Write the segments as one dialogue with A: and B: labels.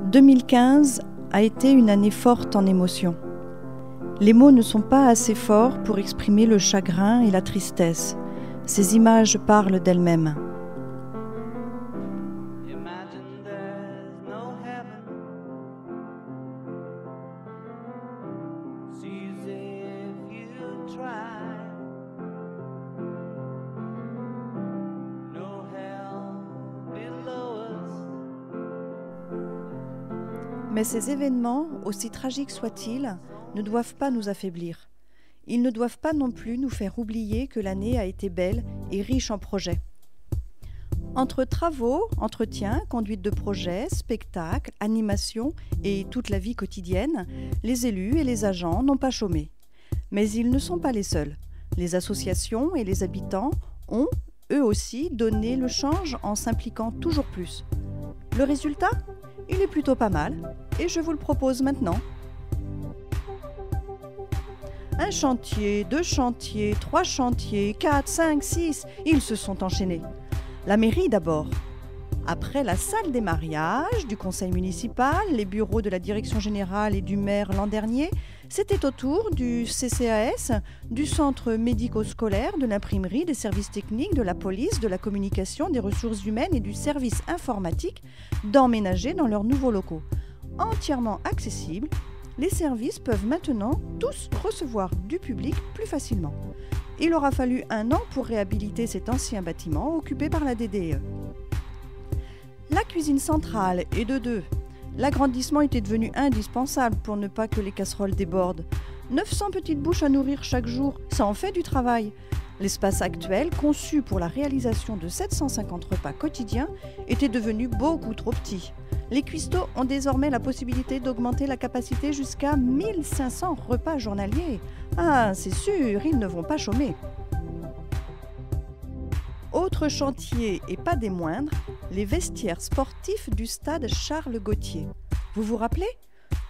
A: 2015 a été une année forte en émotions. Les mots ne sont pas assez forts pour exprimer le chagrin et la tristesse. Ces images parlent d'elles-mêmes. Mais ces événements, aussi tragiques soient-ils, ne doivent pas nous affaiblir. Ils ne doivent pas non plus nous faire oublier que l'année a été belle et riche en projets. Entre travaux, entretiens, conduite de projets, spectacles, animations et toute la vie quotidienne, les élus et les agents n'ont pas chômé. Mais ils ne sont pas les seuls. Les associations et les habitants ont, eux aussi, donné le change en s'impliquant toujours plus. Le résultat ? Il est plutôt pas mal, et je vous le propose maintenant. Un chantier, 2 chantiers, 3 chantiers, 4, 5, 6, ils se sont enchaînés. La mairie d'abord. Après la salle des mariages, du conseil municipal, les bureaux de la direction générale et du maire l'an dernier, c'était au tour du CCAS, du centre médico-scolaire, de l'imprimerie, des services techniques, de la police, de la communication, des ressources humaines et du service informatique d'emménager dans leurs nouveaux locaux. Entièrement accessibles, les services peuvent maintenant tous recevoir du public plus facilement. Il aura fallu 1 an pour réhabiliter cet ancien bâtiment occupé par la DDE. La cuisine centrale est de 2. L'agrandissement était devenu indispensable pour ne pas que les casseroles débordent. 900 petites bouches à nourrir chaque jour, ça en fait du travail. L'espace actuel, conçu pour la réalisation de 750 repas quotidiens, était devenu beaucoup trop petit. Les cuistots ont désormais la possibilité d'augmenter la capacité jusqu'à 1500 repas journaliers. Ah, c'est sûr, ils ne vont pas chômer. Autre chantier, et pas des moindres, les vestiaires sportifs du stade Charles-Gautier. Vous vous rappelez ?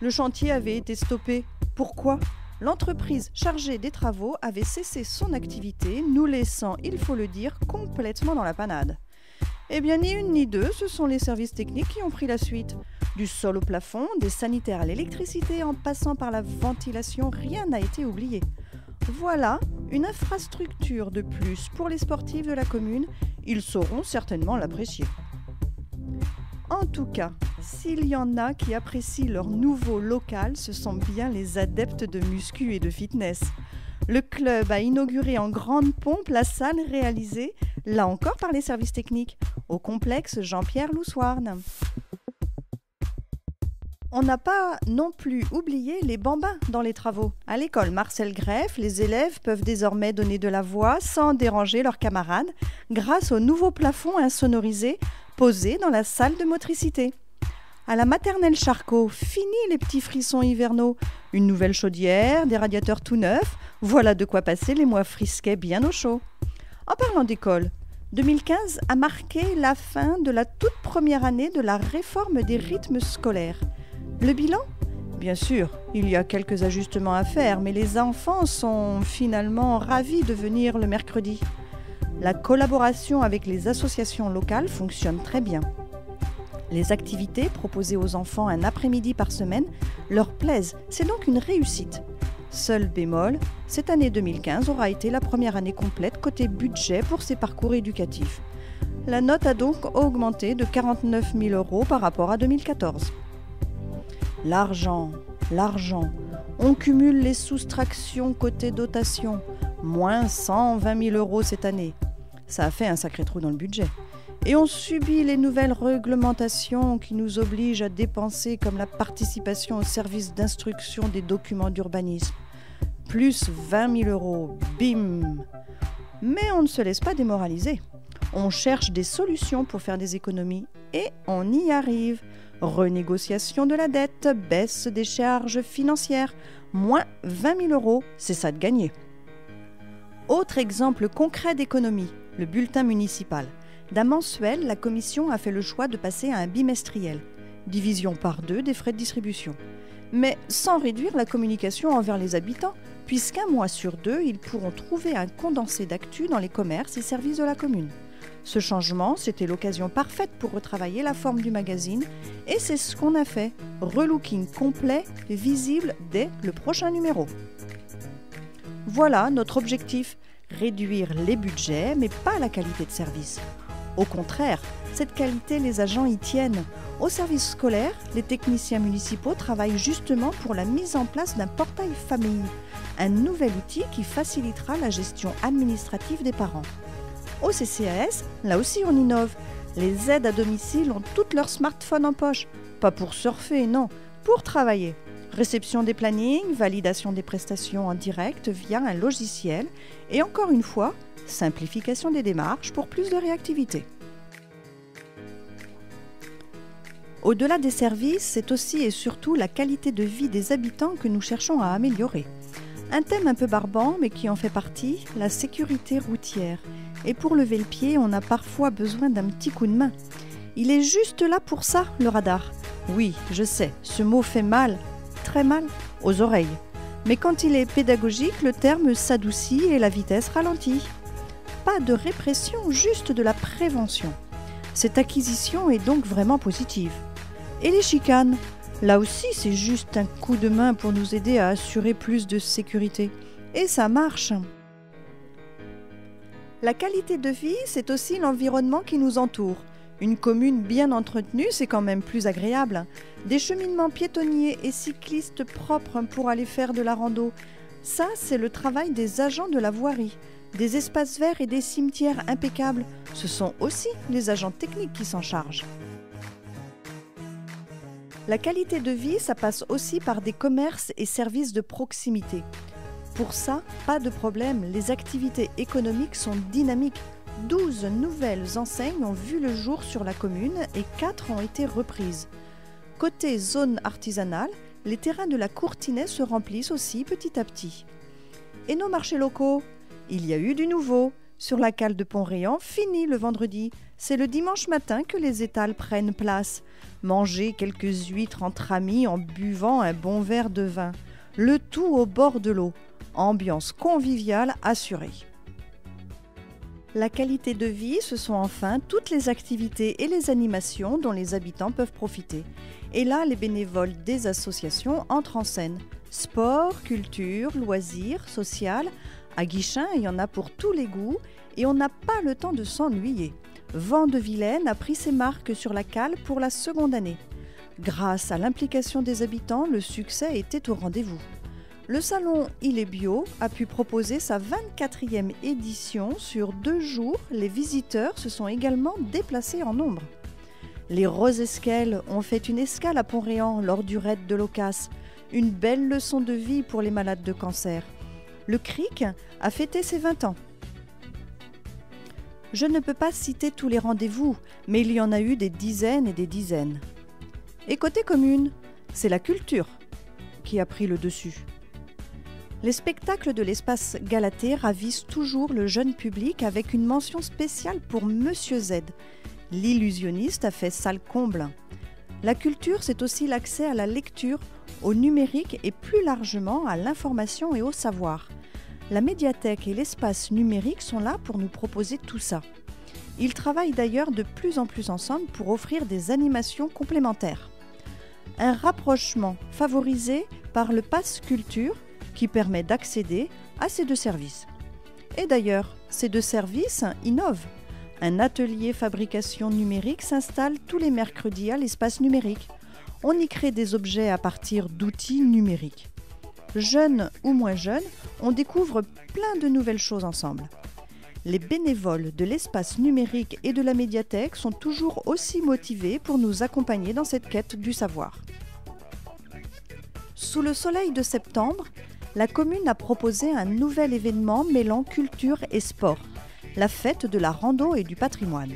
A: Le chantier avait été stoppé. Pourquoi ? L'entreprise chargée des travaux avait cessé son activité, nous laissant, il faut le dire, complètement dans la panade. Eh bien, ni une ni deux, ce sont les services techniques qui ont pris la suite. Du sol au plafond, des sanitaires à l'électricité, en passant par la ventilation, rien n'a été oublié. Voilà une infrastructure de plus pour les sportifs de la commune. Ils sauront certainement l'apprécier. En tout cas, s'il y en a qui apprécient leur nouveau local, ce sont bien les adeptes de muscu et de fitness. Le club a inauguré en grande pompe la salle réalisée, là encore par les services techniques, au complexe Jean-Pierre Loussoirne. On n'a pas non plus oublié les bambins dans les travaux. À l'école Marcel Greff, les élèves peuvent désormais donner de la voix sans déranger leurs camarades grâce au nouveau plafond insonorisé posé dans la salle de motricité. À la maternelle Charcot, fini les petits frissons hivernaux. Une nouvelle chaudière, des radiateurs tout neufs, voilà de quoi passer les mois frisquets bien au chaud. En parlant d'école, 2015 a marqué la fin de la toute première année de la réforme des rythmes scolaires. Le bilan ? Bien sûr, il y a quelques ajustements à faire, mais les enfants sont finalement ravis de venir le mercredi. La collaboration avec les associations locales fonctionne très bien. Les activités proposées aux enfants un après-midi par semaine leur plaisent, c'est donc une réussite. Seul bémol, cette année 2015 aura été la première année complète côté budget pour ces parcours éducatifs. La note a donc augmenté de 49 000 € par rapport à 2014. L'argent. On cumule les soustractions côté dotation. Moins 120 000 € cette année. Ça a fait un sacré trou dans le budget. Et on subit les nouvelles réglementations qui nous obligent à dépenser comme la participation au service d'instruction des documents d'urbanisme. Plus 20 000 €, bim. Mais on ne se laisse pas démoraliser. On cherche des solutions pour faire des économies et on y arrive. Renégociation de la dette, baisse des charges financières, moins 20 000 €, c'est ça de gagner. Autre exemple concret d'économie, le bulletin municipal. D'un mensuel, la commission a fait le choix de passer à un bimestriel, division par 2 des frais de distribution. Mais sans réduire la communication envers les habitants, puisqu'un mois sur 2, ils pourront trouver un condensé d'actu dans les commerces et services de la commune. Ce changement, c'était l'occasion parfaite pour retravailler la forme du magazine et c'est ce qu'on a fait. Relooking complet, visible dès le prochain numéro. Voilà notre objectif, réduire les budgets mais pas la qualité de service. Au contraire, cette qualité, les agents y tiennent. Au service scolaire, les techniciens municipaux travaillent justement pour la mise en place d'un portail famille, un nouvel outil qui facilitera la gestion administrative des parents. Au CCAS, là aussi on innove. Les aides à domicile ont toutes leur smartphone en poche. Pas pour surfer, non, pour travailler. Réception des plannings, validation des prestations en direct via un logiciel et encore une fois, simplification des démarches pour plus de réactivité. Au-delà des services, c'est aussi et surtout la qualité de vie des habitants que nous cherchons à améliorer. Un thème un peu barbant, mais qui en fait partie, la sécurité routière. Et pour lever le pied, on a parfois besoin d'un petit coup de main. Il est juste là pour ça, le radar. Oui, je sais, ce mot fait mal, très mal, aux oreilles. Mais quand il est pédagogique, le terme s'adoucit et la vitesse ralentit. Pas de répression, juste de la prévention. Cette acquisition est donc vraiment positive. Et les chicanes ? Là aussi, c'est juste un coup de main pour nous aider à assurer plus de sécurité. Et ça marche. La qualité de vie, c'est aussi l'environnement qui nous entoure. Une commune bien entretenue, c'est quand même plus agréable. Des cheminements piétonniers et cyclistes propres pour aller faire de la rando. Ça, c'est le travail des agents de la voirie. Des espaces verts et des cimetières impeccables. Ce sont aussi les agents techniques qui s'en chargent. La qualité de vie, ça passe aussi par des commerces et services de proximité. Pour ça, pas de problème, les activités économiques sont dynamiques. 12 nouvelles enseignes ont vu le jour sur la commune et 4 ont été reprises. Côté zone artisanale, les terrains de la Courtinay se remplissent aussi petit à petit. Et nos marchés locaux ? Il y a eu du nouveau. Sur la cale de Pont-Réan, fini le vendredi. C'est le dimanche matin que les étals prennent place. Manger quelques huîtres entre amis en buvant un bon verre de vin. Le tout au bord de l'eau. Ambiance conviviale assurée. La qualité de vie, ce sont enfin toutes les activités et les animations dont les habitants peuvent profiter. Et là, les bénévoles des associations entrent en scène. Sport, culture, loisirs, social. À Guichen, il y en a pour tous les goûts et on n'a pas le temps de s'ennuyer. Vent de Vilaine a pris ses marques sur la cale pour la seconde année. Grâce à l'implication des habitants, le succès était au rendez-vous. Le salon Il est bio a pu proposer sa 24e édition. Sur 2 jours, les visiteurs se sont également déplacés en nombre. Les Rosesquelles ont fait une escale à Pont-Réan lors du raid de l'Ocasse. Une belle leçon de vie pour les malades de cancer. Le Cric a fêté ses 20 ans. Je ne peux pas citer tous les rendez-vous, mais il y en a eu des dizaines et des dizaines. Et côté commune, c'est la culture qui a pris le dessus. Les spectacles de l'espace Galatée ravissent toujours le jeune public avec une mention spéciale pour Monsieur Z. L'illusionniste a fait salle comble. La culture, c'est aussi l'accès à la lecture, au numérique et plus largement à l'information et au savoir. La médiathèque et l'espace numérique sont là pour nous proposer tout ça. Ils travaillent d'ailleurs de plus en plus ensemble pour offrir des animations complémentaires. Un rapprochement favorisé par le Pass Culture qui permet d'accéder à ces 2 services. Et d'ailleurs, ces 2 services innovent. Un atelier fabrication numérique s'installe tous les mercredis à l'espace numérique. On y crée des objets à partir d'outils numériques. Jeunes ou moins jeunes, on découvre plein de nouvelles choses ensemble. Les bénévoles de l'espace numérique et de la médiathèque sont toujours aussi motivés pour nous accompagner dans cette quête du savoir. Sous le soleil de septembre, la commune a proposé un nouvel événement mêlant culture et sport, la fête de la rando et du patrimoine.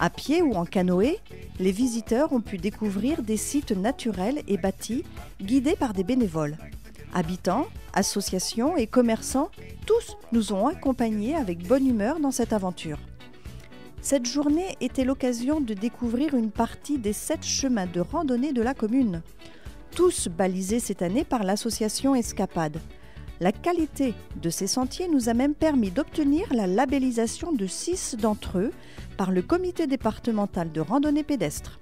A: À pied ou en canoë, les visiteurs ont pu découvrir des sites naturels et bâtis guidés par des bénévoles. Habitants, associations et commerçants, tous nous ont accompagnés avec bonne humeur dans cette aventure. Cette journée était l'occasion de découvrir une partie des 7 chemins de randonnée de la commune, tous balisés cette année par l'association Escapade. La qualité de ces sentiers nous a même permis d'obtenir la labellisation de 6 d'entre eux par le comité départemental de randonnée pédestre.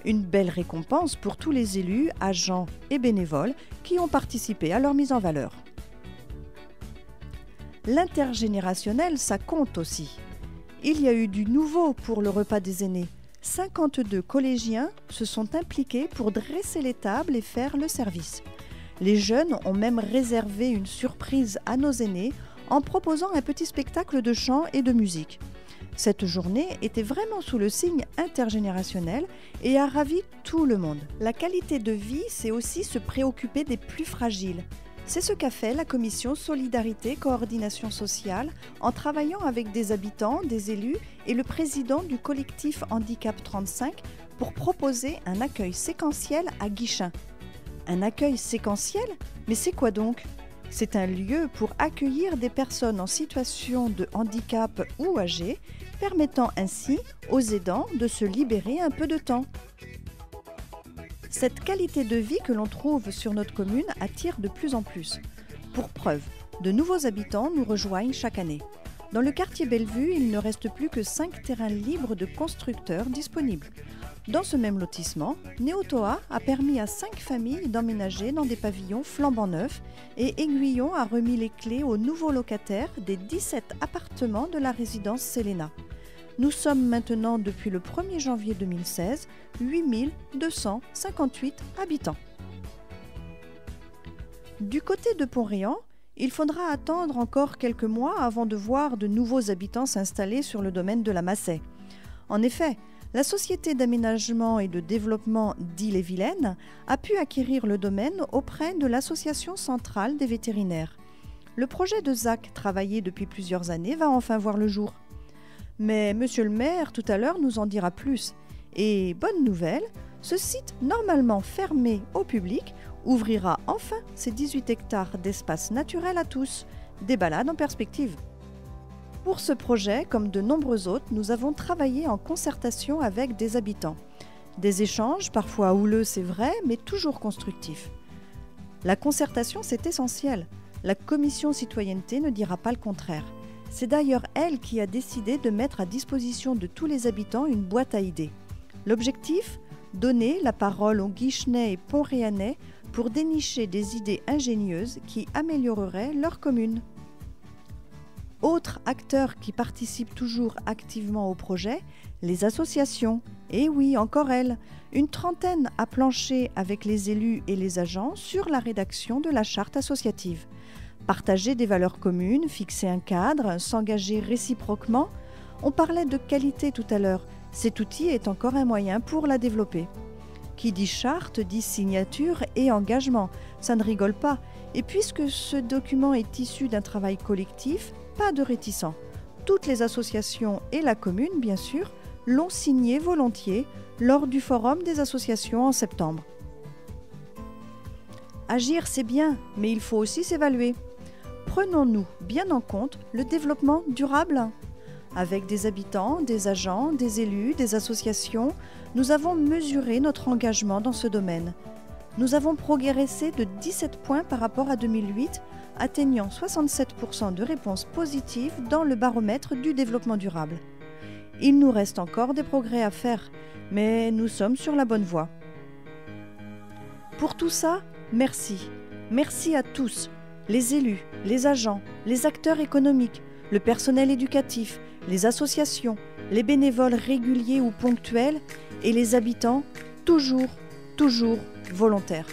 A: Une belle récompense pour tous les élus, agents et bénévoles qui ont participé à leur mise en valeur. L'intergénérationnel, ça compte aussi. Il y a eu du nouveau pour le repas des aînés. 52 collégiens se sont impliqués pour dresser les tables et faire le service. Les jeunes ont même réservé une surprise à nos aînés en proposant un petit spectacle de chant et de musique. Cette journée était vraiment sous le signe intergénérationnel et a ravi tout le monde. La qualité de vie, c'est aussi se préoccuper des plus fragiles. C'est ce qu'a fait la commission Solidarité Coordination Sociale en travaillant avec des habitants, des élus et le président du collectif Handicap 35 pour proposer un accueil séquentiel à Guichen. Un accueil séquentiel? Mais c'est quoi donc? C'est un lieu pour accueillir des personnes en situation de handicap ou âgées, permettant ainsi aux aidants de se libérer un peu de temps. Cette qualité de vie que l'on trouve sur notre commune attire de plus en plus. Pour preuve, de nouveaux habitants nous rejoignent chaque année. Dans le quartier Bellevue, il ne reste plus que 5 terrains libres de constructeurs disponibles. Dans ce même lotissement, Néotoa a permis à 5 familles d'emménager dans des pavillons flambant neufs et Aiguillon a remis les clés aux nouveaux locataires des 17 appartements de la résidence Selena. Nous sommes maintenant, depuis le 1er janvier 2016, 8258 habitants. Du côté de Pont-Réan, il faudra attendre encore quelques mois avant de voir de nouveaux habitants s'installer sur le domaine de la Masset. En effet, la Société d'aménagement et de développement d'Ille-et-Vilaine a pu acquérir le domaine auprès de l'Association centrale des vétérinaires. Le projet de ZAC, travaillé depuis plusieurs années, va enfin voir le jour. Mais monsieur le maire, tout à l'heure, nous en dira plus. Et bonne nouvelle, ce site, normalement fermé au public, ouvrira enfin ses 18 hectares d'espace naturel à tous. Des balades en perspective. Pour ce projet, comme de nombreux autres, nous avons travaillé en concertation avec des habitants. Des échanges, parfois houleux, c'est vrai, mais toujours constructifs. La concertation, c'est essentiel. La commission citoyenneté ne dira pas le contraire. C'est d'ailleurs elle qui a décidé de mettre à disposition de tous les habitants une boîte à idées. L'objectif ? Donner la parole aux Guichenais et Pont-Réanais pour dénicher des idées ingénieuses qui amélioreraient leur commune. Autres acteurs qui participent toujours activement au projet, les associations. Et oui, encore elles, une trentaine a planché avec les élus et les agents sur la rédaction de la charte associative. Partager des valeurs communes, fixer un cadre, s'engager réciproquement. On parlait de qualité tout à l'heure. Cet outil est encore un moyen pour la développer. Qui dit charte dit signature et engagement. Ça ne rigole pas. Et puisque ce document est issu d'un travail collectif, pas de réticents. Toutes les associations et la commune, bien sûr, l'ont signé volontiers lors du forum des associations en septembre. Agir, c'est bien, mais il faut aussi s'évaluer. Prenons-nous bien en compte le développement durable ? Avec des habitants, des agents, des élus, des associations, nous avons mesuré notre engagement dans ce domaine. Nous avons progressé de 17 points par rapport à 2008, atteignant 67% de réponses positives dans le baromètre du développement durable. Il nous reste encore des progrès à faire, mais nous sommes sur la bonne voie. Pour tout ça, merci. Merci à tous, les élus, les agents, les acteurs économiques, le personnel éducatif, les associations, les bénévoles réguliers ou ponctuels et les habitants toujours volontaires.